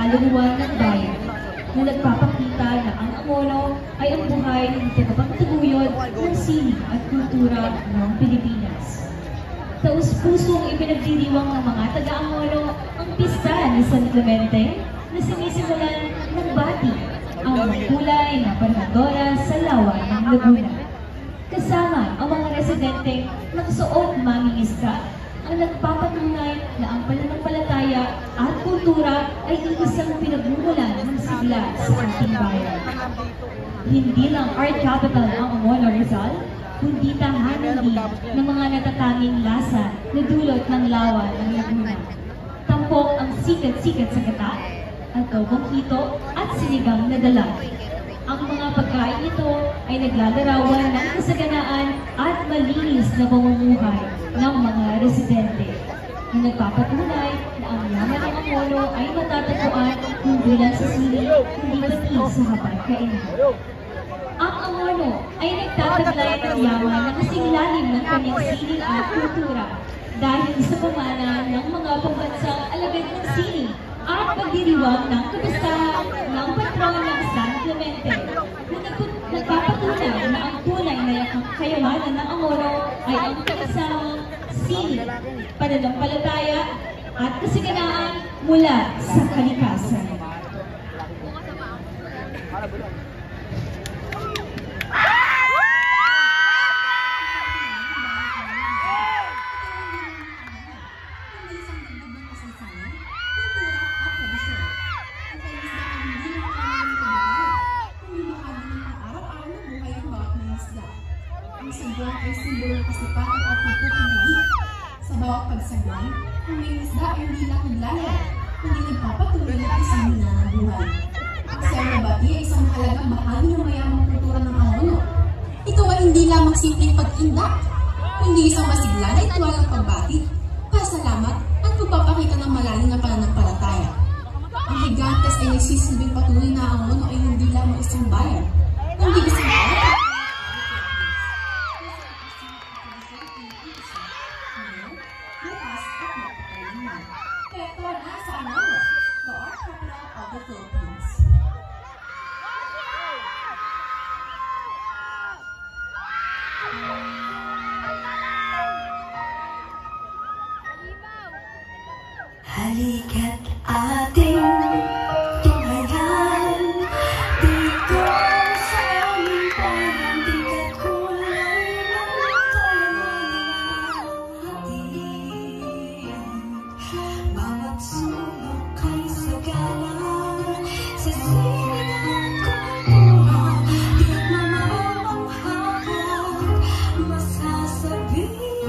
kaluluwa ng bayan na nagpapakita na ang Angono ay ang buhay ng tagapagtaguyod ng sining at kultura ng Pilipinas. Taus-pusong ipinagdiriwang ng mga taga-Angono ang pista ni San Clemente na sinisimulan ng bati ang kulay na panadora sa lawa ng Laguna. Kasama ang mga residenteng nakasuot mangingisda ang nagpapatunay na ang pananampalataya at kultura ay isang pinagmumulan ng sigla sa ating bayan. Hindi lang art capital ang Angono Rizal, kundi tahanan din ng mga natatanging lasa na dulot ng lawa ng Laguna. Tampok ang sikat-sikat sa gata, adobong hito at sinigang na dalag. Ang mga pagkain ito ay naglalarawan ng kasaganaan at malinis na pamumuhay ng mga residente na nagpapatunay na ang yaman ng Angono ay matatagpuan hindi lang sa sili, kundi pati sa hapag-kainan. Ang Angono ay nagtataglay ng yaman na kasinglalim ng kanyang sining at kultura dahil sa pamana ng mga pambansang alagad ng sining at pagdiriwang ng kapistahan ng patron ng San Clemente na nagpapatunay na ang tunay na kayamanan ng Angono ay ang kasamang sining, pananampalataya at kasiganaan mula sa kalikasan. Ang sabuan ay simbolo ng kasipatan at pagpupunagi. Sa bawat pagsagwan, ang may isda ay hindi lang naglalaro, kundi nagpapatuloy ng isang ng buhay. Ang Sierra Bati ay isang mahalagang bahagi ng mayamang kultura ng Angono. Ito ay hindi lamang simpleng pag-inda, kundi isang masigla na ituwalang pagbati, pasalamat at pagpapakita ng malalim na pananampalataya. Ang Gigantes ay nagsisilbing patuloy na ang Angono ay hindi lamang isang bayan, kundi isang bayan. Halika't ating tunghayan dito sa aming bayan, di katulad ng kayamanan natin. Bawat sulok ay sagana sa sining at kultura, di mamamangha masasabihin.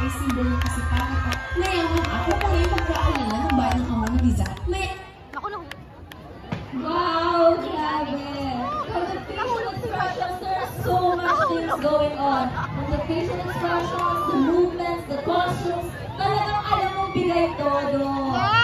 ay simbolo ng kasipagan at mayaman ako kung may pagkaalala ng bayan ng Amon na Rizal. Wow, grabe! From the facial expressions, there are so much things going on. From the facial expressions, the movements, the costumes, talagang alam mong bigay todo.